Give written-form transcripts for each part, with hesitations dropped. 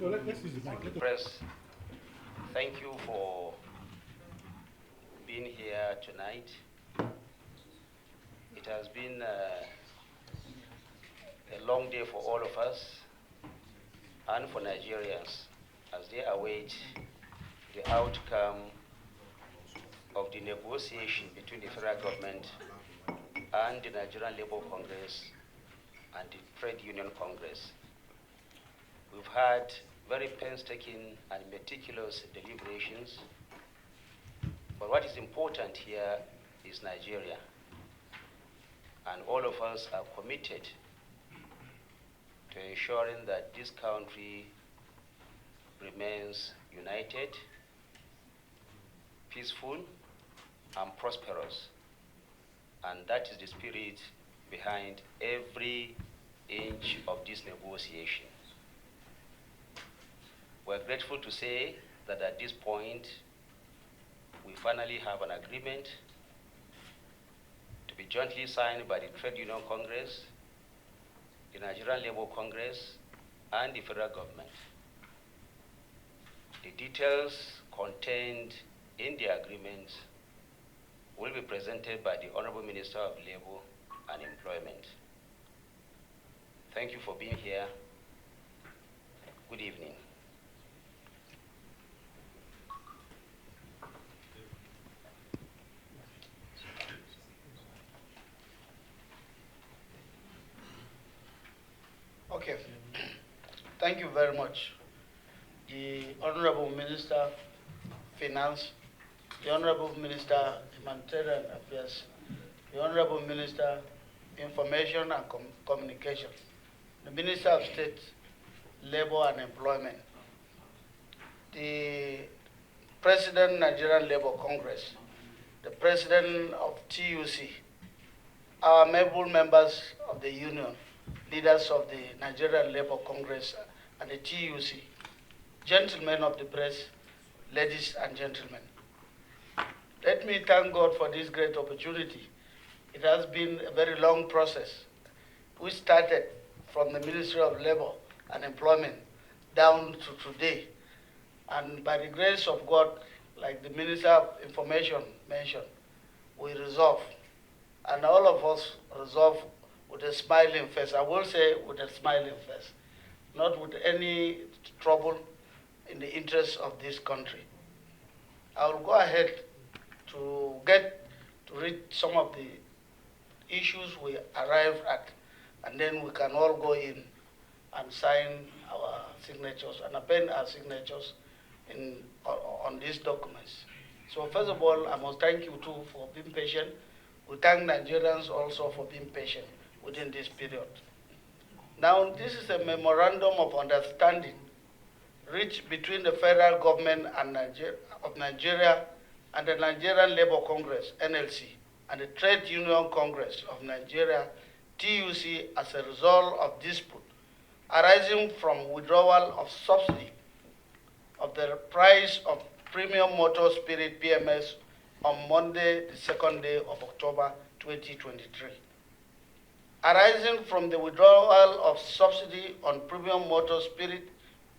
let's use the mic. Press, thank you for being here tonight. It has been a long day for all of us and for Nigerians as they await the outcome of the negotiation between the federal government and the Nigerian Labour Congress and the Trade Union Congress. We've had very painstaking and meticulous deliberations, but what is important here is Nigeria, and all of us are committed to ensuring that this country remains united, peaceful, and prosperous. And that is the spirit behind every inch of this negotiation. We're grateful to say that at this point, we finally have an agreement to be jointly signed by the Trade Union Congress, the Nigerian Labour Congress, and the federal government. The details contained in the agreement will be presented by the Honorable Minister of Labour and Employment. Thank you for being here. Good evening. Okay, thank you very much. The Honorable Minister Finance, the Honorable Minister Humanitarian Affairs, the Honorable Minister Information and Communication, the Minister of State, Labor and Employment, the President Nigerian Labour Congress, the President of TUC, our able members of the Union, leaders of the Nigerian Labour Congress and the TUC, gentlemen of the press, ladies and gentlemen. Let me thank God for this great opportunity. It has been a very long process. We started from the Ministry of Labour and Employment down to today. And by the grace of God, like the Minister of Information mentioned, we resolve. And all of us resolve with a smiling face. I will say with a smiling face, not with any trouble in the interests of this country. I will go ahead to read some of the issues we arrived at, and then we can all go in and sign our signatures and append our signatures on these documents. So first of all, I must thank you too for being patient. We thank Nigerians also for being patient within this period. Now, this is a memorandum of understanding reached between the federal government and of Nigeria and the Nigerian Labour Congress, NLC, and the Trade Union Congress of Nigeria, TUC, as a result of dispute arising from withdrawal of subsidy of the price of premium motor spirit PMS on Monday, the 2nd day of October 2023. Arising from the withdrawal of subsidy on premium motor spirit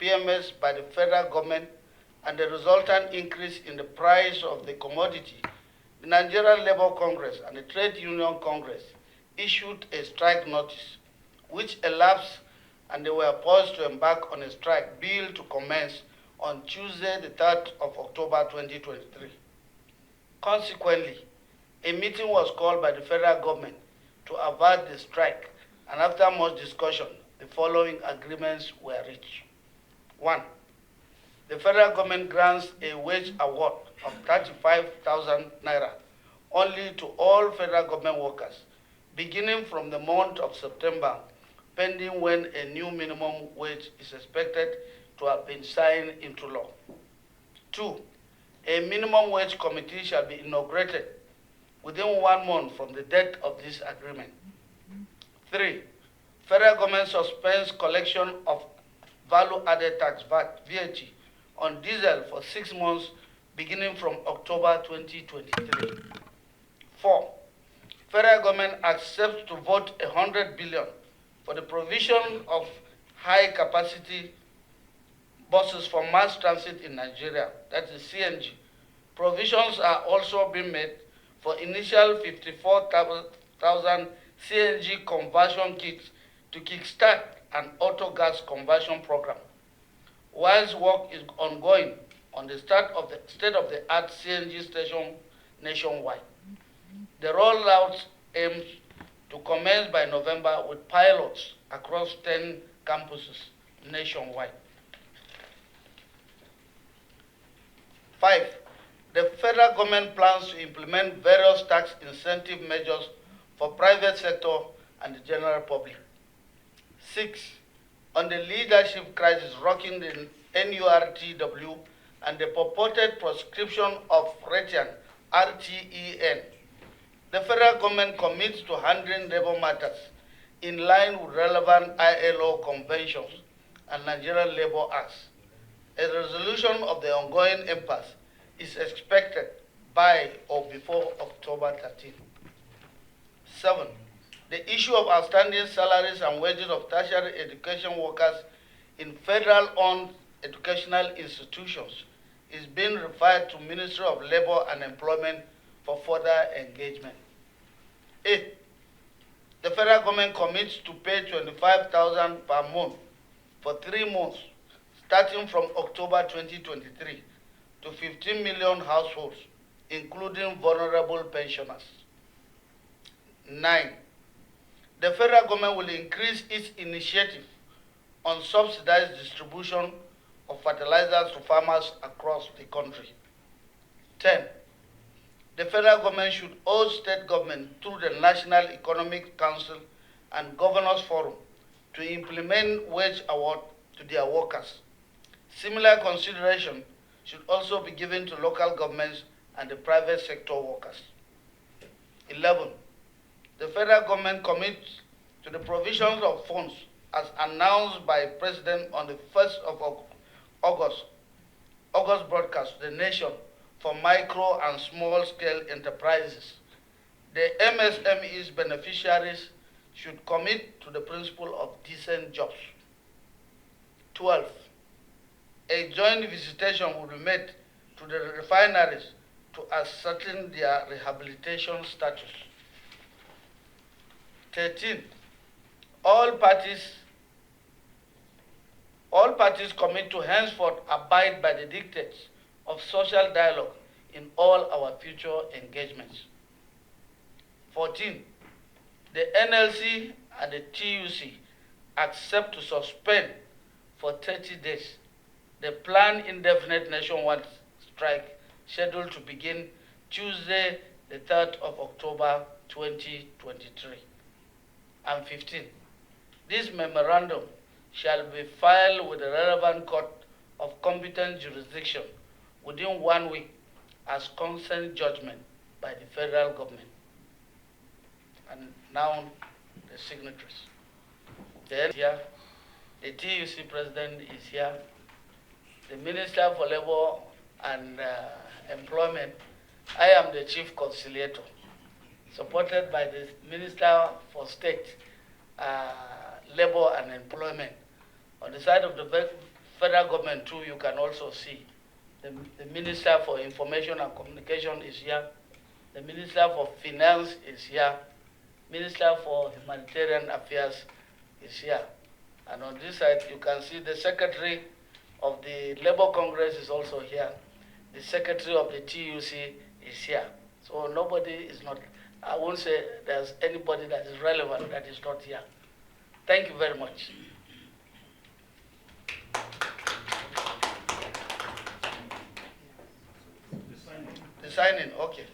PMS by the federal government and the resultant increase in the price of the commodity, the Nigerian Labour Congress and the Trade Union Congress issued a strike notice, which elapsed, and they were forced to embark on a strike bill to commence on Tuesday, the 3rd of October 2023. Consequently, a meeting was called by the federal government to avert the strike, and after much discussion, the following agreements were reached. 1. The federal government grants a wage award of 35,000 naira only to all federal government workers, beginning from the month of September, pending when a new minimum wage is expected to have been signed into law. 2. A minimum wage committee shall be inaugurated within 1 month from the date of this agreement. 3. Federal government suspends collection of value-added tax VAT on diesel for 6 months beginning from October 2023. 4. Federal government accepts to vote 100 billion for the provision of high-capacity buses for mass transit in Nigeria, that is CNG. Provisions are also being made for initial 54,000 CNG conversion kits to kickstart an auto gas conversion program. Whilst work is ongoing on the start of the state-of-the-art CNG station nationwide, the rollout aims to commence by November with pilots across 10 campuses nationwide. 5. The federal government plans to implement various tax incentive measures for private sector and the general public. 6. On the leadership crisis rocking the NURTW and the purported proscription of Retian, RTEN, the federal government commits to handling labor matters in line with relevant ILO conventions and Nigerian Labor Acts. A resolution of the ongoing impasse is expected by or before October 13. 7. The issue of outstanding salaries and wages of tertiary education workers in federal-owned educational institutions is being referred to Ministry of Labor and Employment for further engagement. 8. The federal government commits to pay $25,000 per month for 3 months, starting from October 2023, to 15 million households, including vulnerable pensioners. 9. The federal government will increase its initiative on subsidized distribution of fertilizers to farmers across the country. 10. The federal government should urge state government through the National Economic Council and Governors Forum to implement wage award to their workers. Similar consideration should also be given to local governments and the private sector workers. 11. The federal government commits to the provisions of funds as announced by President on the 1st of August broadcast to the nation for micro and small-scale enterprises. The MSME's beneficiaries should commit to the principle of decent jobs. 12. A joint visitation will be made to the refineries to ascertain their rehabilitation status. 13. All parties commit to henceforth abide by the dictates of social dialogue in all our future engagements. 14. The NLC and the TUC accept to suspend for 30 days the planned indefinite nationwide strike scheduled to begin Tuesday, the 3rd of October 2023. And 15. This memorandum shall be filed with the relevant court of competent jurisdiction within 1 week as consent judgment by the federal government. And now the signatories. Then here, the TUC president is here. The Minister for Labor and Employment. I am the chief conciliator, supported by the Minister for State, Labor and Employment. On the side of the federal government too, you can also see the Minister for Information and Communication is here. The Minister for Finance is here. Minister for Humanitarian Affairs is here. And on this side, you can see the Secretary of the Labour Congress is also here. The Secretary of the TUC is here. So nobody is not, I won't say there's anybody that is relevant that is not here. Thank you very much. The signing, okay.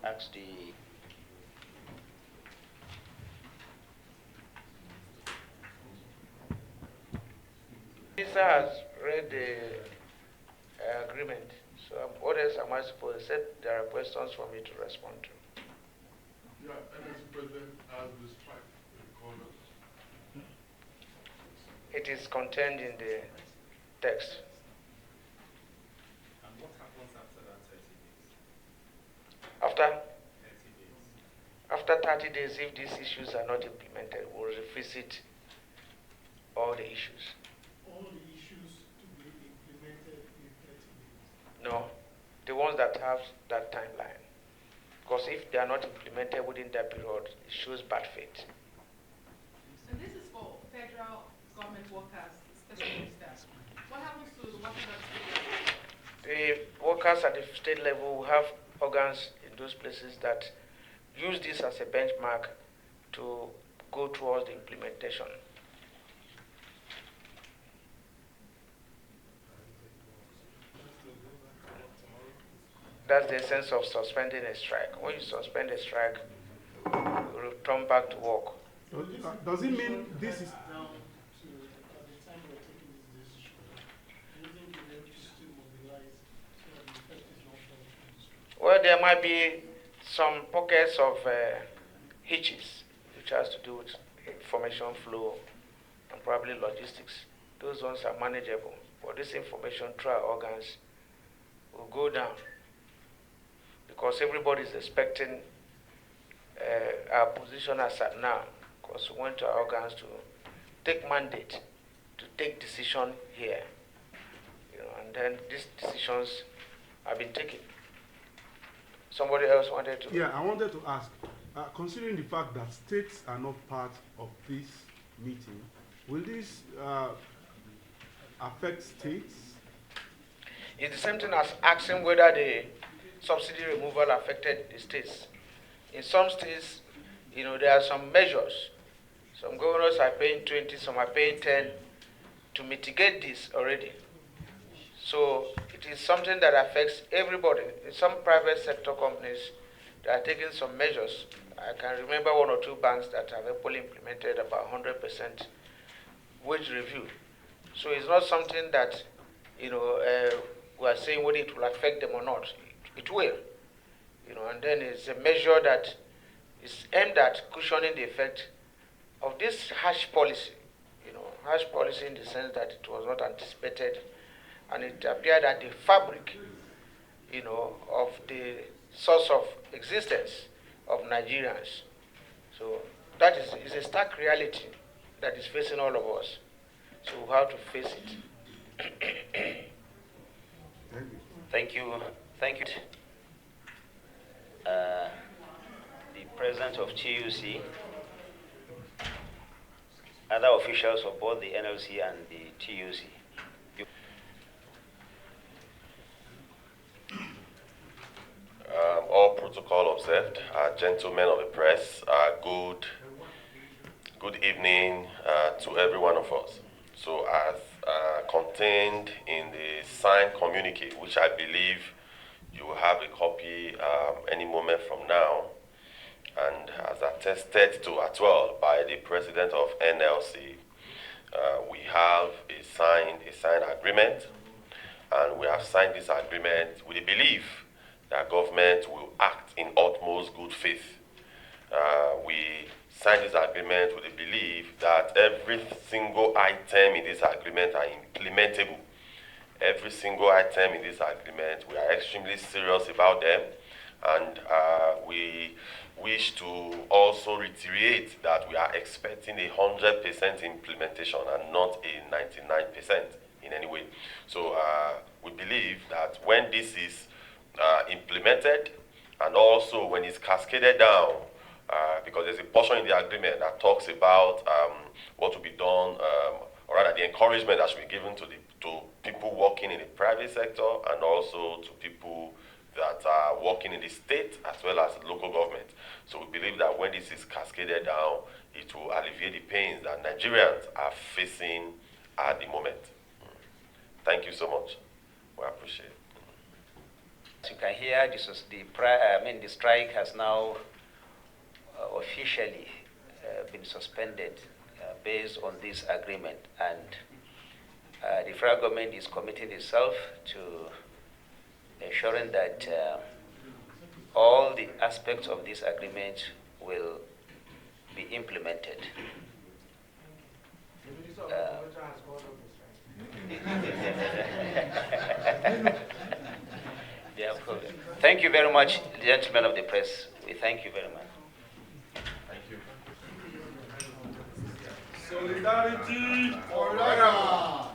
Ask the Minister has read the agreement, so what else am I supposed to say? There are questions for me to respond to. Yeah, NLC President has the strike recorded. It is contained in the text. And what happens after that 30 days? After 30 days. After 30 days, if these issues are not implemented, we'll revisit all the issues. All the issues to be implemented in 30 days? No, the ones that have that timeline. Because if they are not implemented within that period, it shows bad faith. And this is for federal government workers, especially staff. What happens to the workers at state level? The workers at the state level will have organs in those places that use this as a benchmark to go towards the implementation. That's the essence of suspending a strike. When you suspend a strike, you return back to work. Does it mean this is... Now, to at the time we're taking this decision, do you think you'll be able to still mobilize so that the effect is not felt from the street? Well, there might be some pockets of hitches, which has to do with information flow and probably logistics. Those ones are manageable. But this information through our organs will go down because everybody is expecting our position as at now, because we went to our organs to take mandate, to take decision here. You know, and then these decisions have been taken. Somebody else wanted to? Yeah, I wanted to ask, considering the fact that states are not part of this meeting, will this affect states? It's the same thing as asking whether the subsidy removal affected the states. In some states, you know, there are some measures. Some governors are paying 20, some are paying 10 to mitigate this already. So it is something that affects everybody. In some private sector companies, they are taking some measures. I can remember one or two banks that have actually implemented about 100% wage review. So it's not something that, you know, we are saying whether it will affect them or not. It will, you know, and then it's a measure that is aimed at cushioning the effect of this harsh policy, you know, harsh policy in the sense that it was not anticipated, and it appeared that the fabric, you know, of the source of existence of Nigerians. So that is a stark reality that is facing all of us. So we have to face it. Thank you. Thank you. The president of TUC, other officials of both the NLC and the TUC. All protocol observed. Gentlemen of the press, good evening to every one of us. So as contained in the signed communique, which I believe you will have a copy any moment from now, and as attested to as well by the president of NLC, we have a signed agreement, and we have signed this agreement with the belief that government will act in utmost good faith. We signed this agreement with the belief that every single item in this agreement are implementable. Every single item in this agreement, we are extremely serious about them, and we wish to also reiterate that we are expecting 100% implementation and not a 99% in any way. So we believe that when this is implemented, and also when it's cascaded down, because there's a portion in the agreement that talks about what will be done, or rather the encouragement that should be given to people working in the private sector and also to people that are working in the state as well as local government. So we believe that when this is cascaded down, it will alleviate the pains that Nigerians are facing at the moment. Thank you so much. We appreciate it. As you can hear, the strike has now officially been suspended based on this agreement, and the federal government is committing itself to ensuring that all the aspects of this agreement will be implemented. Thank you very much, gentlemen of the press. We thank you very much. Thank you. Solidarity forever.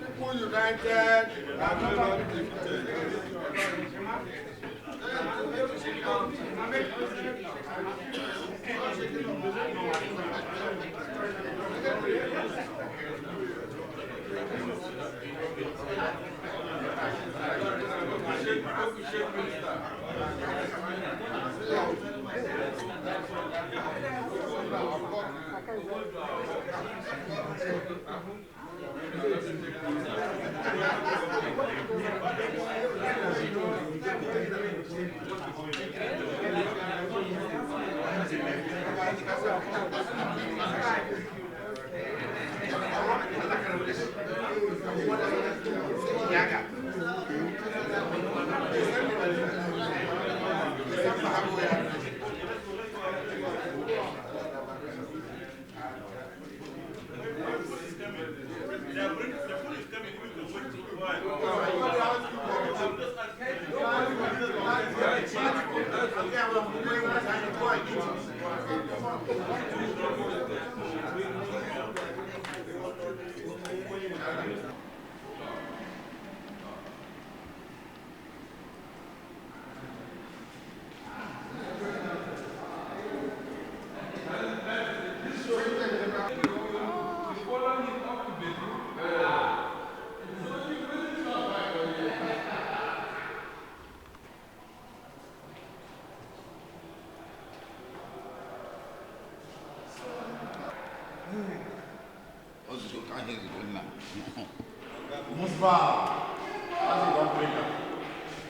People united and not defeated. Musba.